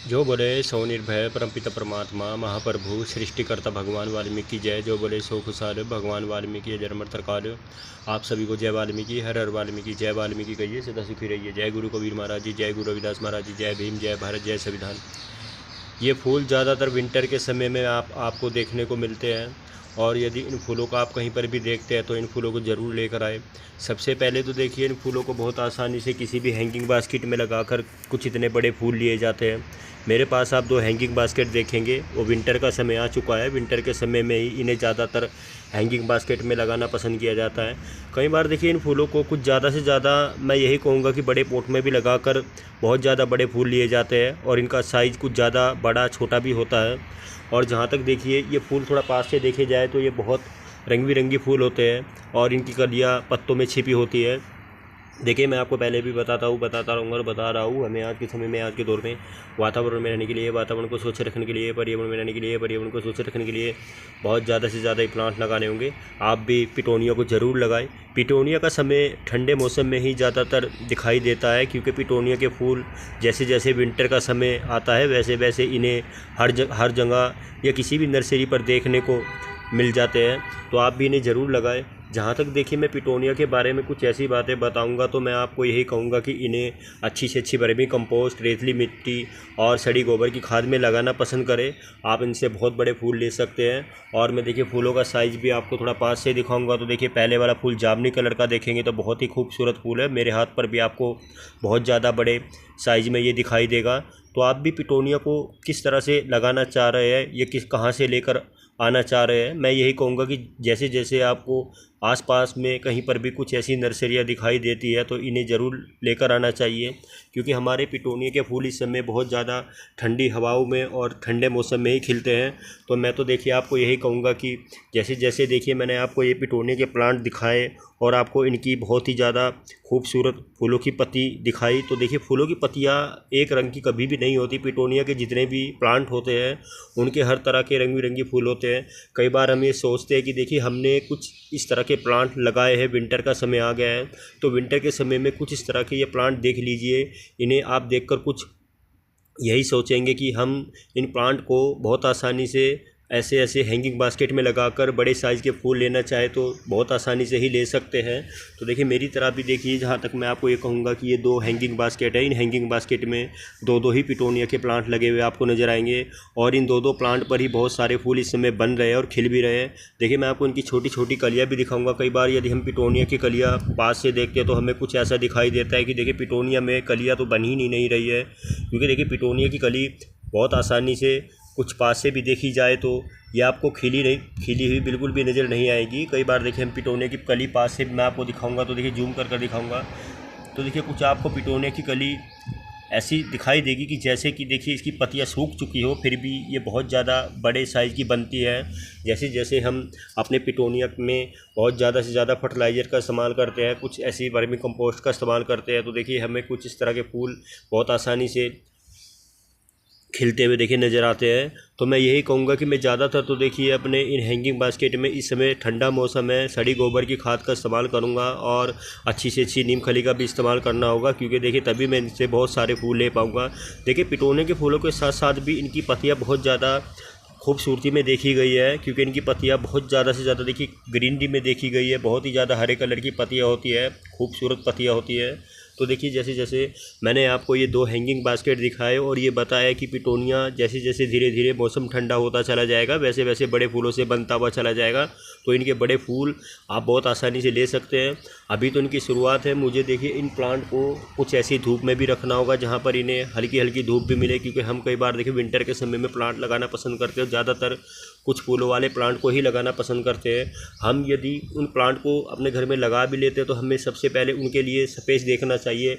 जो बोले सो निर्भय परमपिता परमात्मा महाप्रभु सृष्टिकर्ता भगवान वाल्मीकि जय। जो बोले सो खुशहाल भगवान वाल्मीकि जन्म तरकाल। आप सभी को जय वाल्मीकि, हर हर वाल्मीकि, जय वाल्मीकि कहिए, सदा सुखी रहिए। जय गुरु कबीर महाराज जी, जय गुरु रविदास महाराज जी, जय भीम, जय भारत, जय संविधान। ये फूल ज़्यादातर विंटर के समय में आपको देखने को मिलते हैं, और यदि इन फूलों को आप कहीं पर भी देखते हैं तो इन फूलों को ज़रूर लेकर आए। सबसे पहले तो देखिए, इन फूलों को बहुत आसानी से किसी भी हैंगिंग बास्केट में लगाकर कुछ इतने बड़े फूल लिए जाते हैं। मेरे पास आप 2 हैंगिंग बास्केट देखेंगे, वो विंटर का समय आ चुका है। विंटर के समय में ही इन्हें ज़्यादातर हैंगिंग बास्केट में लगाना पसंद किया जाता है। कई बार देखिए, इन फूलों को कुछ ज़्यादा से ज़्यादा मैं यही कहूँगा कि बड़े पॉट में भी लगाकर बहुत ज़्यादा बड़े फूल लिए जाते हैं, और इनका साइज़ कुछ ज़्यादा बड़ा छोटा भी होता है। और जहाँ तक देखिए, ये फूल थोड़ा पास से देखे जाए तो ये बहुत रंग बिरंगी फूल होते हैं, और इनकी कलियाँ पत्तों में छिपी होती है। देखिए, मैं आपको पहले भी बताता रहूँगा और बता रहा हूँ, हमें आज के समय में, आज के दौर में वातावरण में रहने के लिए, वातावरण को स्वच्छ रखने के लिए, पर्यावरण में रहने के लिए, पर्यावरण को स्वच्छ रखने के लिए बहुत ज़्यादा से ज़्यादा प्लांट लगाने होंगे। आप भी पिटोनिया को ज़रूर लगाएं। पिटोनिया का समय ठंडे मौसम में ही ज़्यादातर दिखाई देता है, क्योंकि पिटोनिया के फूल जैसे जैसे विंटर का समय आता है वैसे वैसे इन्हें हर जगह या किसी भी नर्सरी पर देखने को मिल जाते हैं। तो आप भी इन्हें ज़रूर लगाएं। जहाँ तक देखिए, मैं पिटोनिया के बारे में कुछ ऐसी बातें बताऊंगा तो मैं आपको यही कहूँगा कि इन्हें अच्छी से अच्छी वर्मी कंपोस्ट, रेतली मिट्टी और सड़ी गोबर की खाद में लगाना पसंद करें। आप इनसे बहुत बड़े फूल ले सकते हैं। और मैं देखिए, फूलों का साइज़ भी आपको थोड़ा पास से दिखाऊंगा। तो देखिए, पहले वाला फूल जामुनी कलर का देखेंगे तो बहुत ही खूबसूरत फूल है। मेरे हाथ पर भी आपको बहुत ज़्यादा बड़े साइज़ में ये दिखाई देगा। तो आप भी पिटोनिया को किस तरह से लगाना चाह रहे हैं, ये कहाँ से लेकर आना चाह रहे हैं, मैं यही कहूँगा कि जैसे जैसे आपको आसपास में कहीं पर भी कुछ ऐसी नर्सरियाँ दिखाई देती है तो इन्हें ज़रूर लेकर आना चाहिए, क्योंकि हमारे पिटोनिया के फूल इस समय बहुत ज़्यादा ठंडी हवाओं में और ठंडे मौसम में ही खिलते हैं। तो मैं तो देखिए, आपको यही कहूँगा कि जैसे जैसे देखिए, मैंने आपको ये पिटोनिया के प्लांट दिखाए और आपको इनकी बहुत ही ज़्यादा खूबसूरत फूलों की पत्ती दिखाई। तो देखिए, फूलों की पत्तियाँ एक रंग की कभी भी नहीं होती। पिटोनिया के जितने भी प्लांट होते हैं उनके हर तरह के रंग बिरंगी फूल होते हैं। कई बार हम ये सोचते हैं कि देखिए, हमने कुछ इस तरह के प्लांट लगाए हैं, विंटर का समय आ गया है तो विंटर के समय में कुछ इस तरह के ये प्लांट देख लीजिए। इन्हें आप देखकर कुछ यही सोचेंगे कि हम इन प्लांट को बहुत आसानी से ऐसे ऐसे हैंगिंग बास्केट में लगाकर बड़े साइज़ के फूल लेना चाहे तो बहुत आसानी से ही ले सकते हैं। तो देखिए, मेरी तरह भी देखिए, जहाँ तक मैं आपको ये कहूँगा कि ये 2 हैंगिंग बास्केट है। इन हैंगिंग बास्केट में 2 ही पिटोनिया के प्लांट लगे हुए आपको नज़र आएंगे, और इन 2 प्लांट पर ही बहुत सारे फूल इस समय बन रहे हैं और खिल भी रहे हैं। देखिए, मैं आपको इनकी छोटी छोटी कलियाँ भी दिखाऊँगा। कई बार यदि हम पिटोनिया की कलियाँ पास से देखते हैं तो हमें कुछ ऐसा दिखाई देता है कि देखिए, पिटोनिया में कलियाँ तो बन ही नहीं रही है, क्योंकि देखिए, पिटोनिया की कली बहुत आसानी से कुछ पास से भी देखी जाए तो ये आपको खिली हुई बिल्कुल भी नज़र नहीं आएगी। कई बार देखिए, हम पिटोनिया की कली पास से मैं आपको दिखाऊंगा तो देखिए, जूम कर दिखाऊंगा तो देखिए, कुछ आपको पिटोनिया की कली ऐसी दिखाई देगी कि जैसे कि देखिए, इसकी पत्तियां सूख चुकी हो, फिर भी ये बहुत ज़्यादा बड़े साइज़ की बनती है। जैसे जैसे हम अपने पिटोनिया में बहुत ज़्यादा से ज़्यादा फर्टिलाइज़र का इस्तेमाल करते हैं, कुछ ऐसी वर्मी कंपोस्ट का इस्तेमाल करते हैं, तो देखिए, हमें कुछ इस तरह के फूल बहुत आसानी से खिलते हुए देखिए नज़र आते हैं। तो मैं यही कहूँगा कि मैं ज़्यादातर तो देखिए, अपने इन हैंगिंग बास्केट में इस समय ठंडा मौसम है, सड़ी गोबर की खाद का इस्तेमाल करूँगा, और अच्छी से अच्छी नीम खली का भी इस्तेमाल करना होगा, क्योंकि देखिए, तभी मैं इनसे बहुत सारे फूल ले पाऊँगा। देखिए, पिटोनिया के फूलों के साथ साथ भी इनकी पत्तियाँ बहुत ज़्यादा खूबसूरती में देखी गई है, क्योंकि इनकी पत्तियाँ बहुत ज़्यादा से ज़्यादा देखिए ग्रीनरी में देखी गई है। बहुत ही ज़्यादा हरे कलर की पत्तियाँ होती है, खूबसूरत पत्तियाँ होती है। तो देखिए, जैसे जैसे मैंने आपको ये 2 हैंगिंग बास्केट दिखाए और ये बताया कि पिटोनिया जैसे जैसे धीरे धीरे मौसम ठंडा होता चला जाएगा वैसे वैसे बड़े फूलों से बनता हुआ चला जाएगा। तो इनके बड़े फूल आप बहुत आसानी से ले सकते हैं। अभी तो इनकी शुरुआत है। मुझे देखिए, इन प्लांट को कुछ ऐसी धूप में भी रखना होगा जहाँ पर इन्हें हल्की हल्की धूप भी मिले, क्योंकि हम कई बार देखिए, विंटर के समय में प्लांट लगाना पसंद करते हैं, ज़्यादातर कुछ फूलों वाले प्लांट को ही लगाना पसंद करते हैं। हम यदि उन प्लांट को अपने घर में लगा भी लेते हैं तो हमें सबसे पहले उनके लिए स्पेस देखना चाहिए,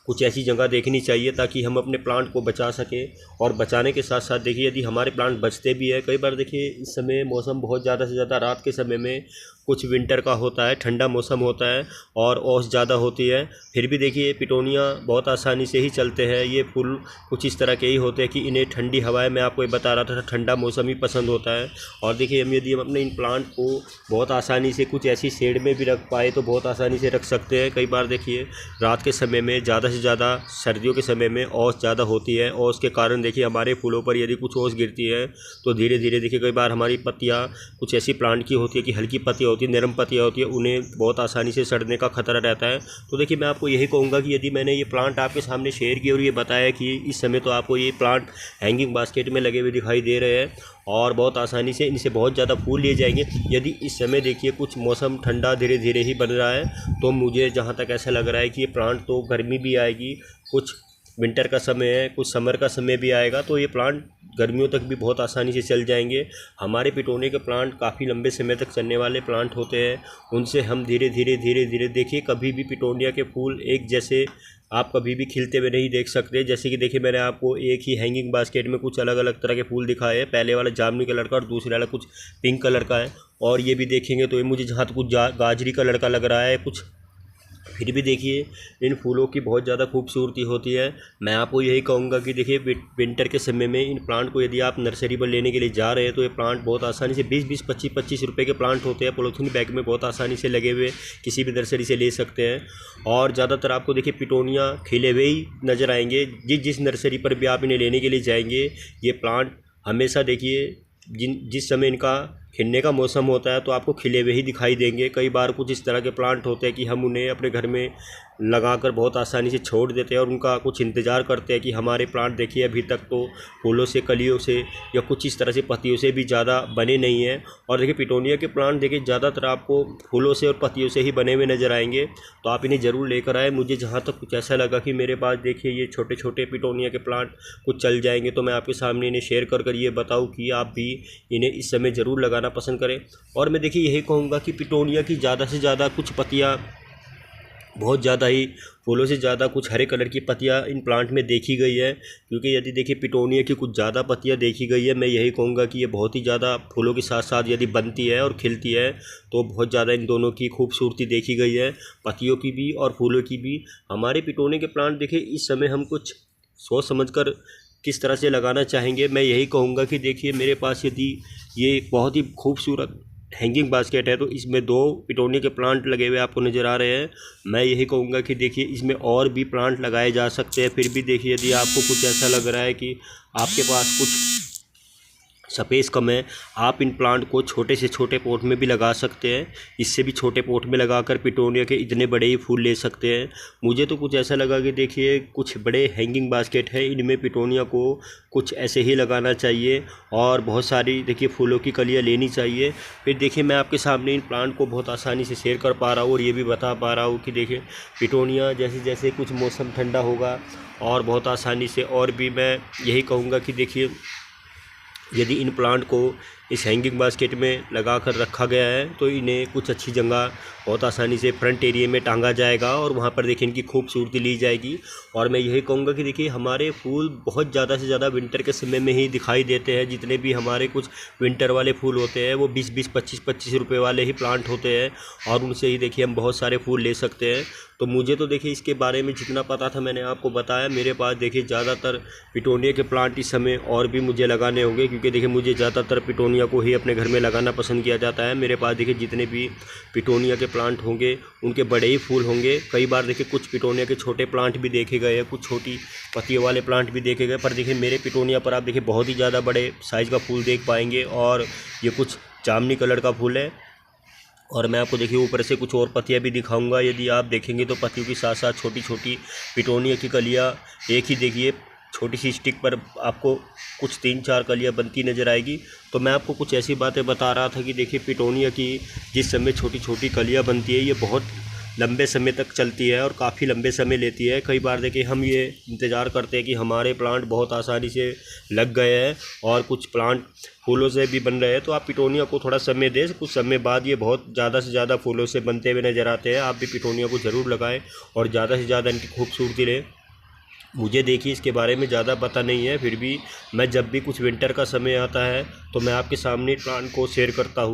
कुछ ऐसी जगह देखनी चाहिए ताकि हम अपने प्लांट को बचा सकें। और बचाने के साथ साथ देखिए, यदि हमारे प्लांट बचते भी है, कई बार देखिए, इस समय मौसम बहुत ज़्यादा से ज़्यादा रात के समय में कुछ विंटर का होता है, ठंडा मौसम होता है और ओस ज़्यादा होती है, फिर भी देखिए पिटोनिया बहुत आसानी से ही चलते हैं। ये फूल कुछ इस तरह के ही होते हैं कि इन्हें ठंडी हवाएं, मैं आपको ये बता रहा था, ठंडा मौसम ही पसंद होता है। और देखिए यदि हम अपने इन प्लांट को बहुत आसानी से कुछ ऐसी शेड में भी रख पाए तो बहुत आसानी से रख सकते हैं। कई बार देखिए रात के समय में ज़्यादा से ज़्यादा, सर्दियों के समय में ओस ज़्यादा होती है। ओस के कारण देखिए हमारे फूलों पर यदि कुछ ओस गिरती है तो धीरे धीरे देखिए कई बार हमारी पत्तियाँ कुछ ऐसी प्लांट की होती है कि हल्की पत्तियाँ होती है, नरम पत्तियाँ होती है, उन्हें बहुत आसानी से सड़ने का खतरा रहता है। तो देखिए मैं आपको यही कहूँगा कि यदि मैंने ये प्लांट आपके सामने शेयर किया और ये बताया कि इस समय तो आपको ये प्लांट हैंगिंग बास्केट में लगे हुए दिखाई दे रहे हैं और बहुत आसानी से इनसे बहुत ज़्यादा फूल लिए जाएंगे। यदि इस समय देखिए कुछ मौसम ठंडा धीरे धीरे ही बन रहा है तो मुझे जहाँ तक ऐसा लग रहा है कि ये प्लांट तो गर्मी भी आएगी, कुछ विंटर का समय है, कुछ समर का समय भी आएगा, तो ये प्लांट गर्मियों तक भी बहुत आसानी से चल जाएंगे। हमारे पिटोनिया के प्लांट काफ़ी लंबे समय तक चलने वाले प्लांट होते हैं, उनसे हम धीरे धीरे देखिए कभी भी पिटोनिया के फूल एक जैसे आप कभी भी खिलते हुए नहीं देख सकते। जैसे कि देखिए मैंने आपको एक ही हैंगिंग बास्केट में कुछ अलग अलग तरह के फूल दिखाए हैं, पहले वाला जामुनी कलर का और दूसरे वाला कुछ पिंक कलर का है, और ये भी देखेंगे तो ये मुझे जहाँ तक कुछ गाजरी कलर का लग रहा है कुछ। फिर भी देखिए इन फूलों की बहुत ज़्यादा खूबसूरती होती है। मैं आपको यही कहूँगा कि देखिए विंटर के समय में इन प्लांट को यदि आप नर्सरी पर लेने के लिए जा रहे हैं तो ये प्लांट बहुत आसानी से 20-20, 25-25 रुपये के प्लांट होते हैं, पॉलीथीन बैग में बहुत आसानी से लगे हुए किसी भी नर्सरी से ले सकते हैं। और ज़्यादातर आपको देखिए पिटोनिया खिले हुए ही नज़र आएंगे। जिस नर्सरी पर भी आप इन्हें लेने के लिए जाएंगे, ये प्लांट हमेशा देखिए जिस समय इनका खिलने का मौसम होता है तो आपको खिले हुए ही दिखाई देंगे। कई बार कुछ इस तरह के प्लांट होते हैं कि हम उन्हें अपने घर में लगाकर बहुत आसानी से छोड़ देते हैं और उनका कुछ इंतज़ार करते हैं कि हमारे प्लांट देखिए अभी तक तो फूलों से, कलियों से या कुछ इस तरह से पत्तियों से भी ज़्यादा बने नहीं हैं। और देखिए पिटोनिया के प्लांट देखिए ज़्यादातर आपको फूलों से और पत्तियों से ही बने हुए नज़र आएंगे, तो आप इन्हें ज़रूर लेकर आए। मुझे जहाँ तक कुछ ऐसा लगा कि मेरे पास देखिए ये छोटे छोटे पिटोनिया के प्लांट कुछ चल जाएंगे, तो मैं आपके सामने इन्हें शेयर कर ये बताऊँ कि आप भी इन्हें इस समय ज़रूर लगाना पसंद करें। और मैं देखिए यही कहूँगा कि पिटोनिया की ज़्यादा से ज़्यादा कुछ पत्तियाँ बहुत ज़्यादा ही फूलों से ज़्यादा कुछ हरे कलर की पत्तियाँ इन प्लांट में देखी गई है, क्योंकि यदि देखिए पिटोनिया की कुछ ज़्यादा पत्तियाँ देखी गई है, मैं यही कहूँगा कि ये बहुत ही ज़्यादा फूलों के साथ साथ यदि बनती है और खिलती है तो बहुत ज़्यादा इन दोनों की खूबसूरती देखी गई है, पत्तियों की भी और फूलों की भी। हमारे पिटोनिया के प्लांट देखिए इस समय हम कुछ सोच समझकर किस तरह से लगाना चाहेंगे। मैं यही कहूँगा कि देखिए मेरे पास यदि ये बहुत ही खूबसूरत हैंगिंग बास्केट है तो इसमें 2 पिटोनिया के प्लांट लगे हुए आपको नज़र आ रहे हैं। मैं यही कहूँगा कि देखिए इसमें और भी प्लांट लगाए जा सकते हैं। फिर भी देखिए यदि आपको कुछ ऐसा लग रहा है कि आपके पास कुछ स्पेस कम है, आप इन प्लांट को छोटे से छोटे पॉट में भी लगा सकते हैं। इससे भी छोटे पॉट में लगाकर पिटोनिया के इतने बड़े ही फूल ले सकते हैं। मुझे तो कुछ ऐसा लगा कि देखिए कुछ बड़े हैंगिंग बास्केट है, इनमें पिटोनिया को कुछ ऐसे ही लगाना चाहिए और बहुत सारी देखिए फूलों की कलियाँ लेनी चाहिए। फिर देखिए मैं आपके सामने इन प्लांट को बहुत आसानी से शेयर कर पा रहा हूँ और ये भी बता पा रहा हूँ कि देखिए पिटोनिया जैसे जैसे कुछ मौसम ठंडा होगा और बहुत आसानी से, और भी मैं यही कहूँगा कि देखिए यदि इन प्लांट को इस हैंगिंग बास्केट में लगा कर रखा गया है तो इन्हें कुछ अच्छी जगह बहुत आसानी से फ्रंट एरिया में टांगा जाएगा और वहाँ पर देखिए इनकी खूबसूरती ली जाएगी। और मैं यही कहूँगा कि देखिए हमारे फूल बहुत ज़्यादा से ज़्यादा विंटर के समय में ही दिखाई देते हैं। जितने भी हमारे कुछ विंटर वाले फूल होते हैं वो 20-20, 25-25 रुपये वाले ही प्लांट होते हैं और उनसे ही देखिए हम बहुत सारे फूल ले सकते हैं। तो मुझे तो देखिए इसके बारे में जितना पता था मैंने आपको बताया। मेरे पास देखिए ज़्यादातर पिटोनिया के प्लांट इस समय और भी मुझे लगाने होंगे, क्योंकि देखिए मुझे ज़्यादातर पिटोनिया को ही अपने घर में लगाना पसंद किया जाता है। मेरे पास देखिए जितने भी पिटोनिया के प्लांट होंगे उनके बड़े ही फूल होंगे। कई बार देखिए कुछ पिटोनिया के छोटे प्लांट भी देखे गए हैं, कुछ छोटी पत्तियों वाले प्लांट भी देखे गए, पर देखिए मेरे पिटोनिया पर आप देखिए बहुत ही ज़्यादा बड़े साइज़ का फूल देख पाएंगे और ये कुछ जामुनी कलर का फूल है। और मैं आपको देखिए ऊपर से कुछ और पत्तियां भी दिखाऊंगा। यदि आप देखेंगे तो पत्तियों के साथ साथ छोटी छोटी पिटोनिया की कलियां एक ही देखिए छोटी सी स्टिक पर आपको कुछ 3-4 कलियां बनती नज़र आएगी। तो मैं आपको कुछ ऐसी बातें बता रहा था कि देखिए पिटोनिया की जिस समय छोटी छोटी कलियां बनती है ये बहुत लंबे समय तक चलती है और काफ़ी लंबे समय लेती है। कई बार देखिए हम ये इंतज़ार करते हैं कि हमारे प्लांट बहुत आसानी से लग गए हैं और कुछ प्लांट फूलों से भी बन रहे हैं, तो आप पिटोनिया को थोड़ा समय दें। कुछ समय बाद ये बहुत ज़्यादा से ज़्यादा फूलों से बनते हुए नज़र आते हैं। आप भी पिटोनिया को ज़रूर लगाएं और ज़्यादा से ज़्यादा इनकी खूबसूरती लें। मुझे देखिए इसके बारे में ज़्यादा पता नहीं है, फिर भी मैं जब भी कुछ विंटर का समय आता है तो मैं आपके सामने प्लांट को शेयर करता हूँ।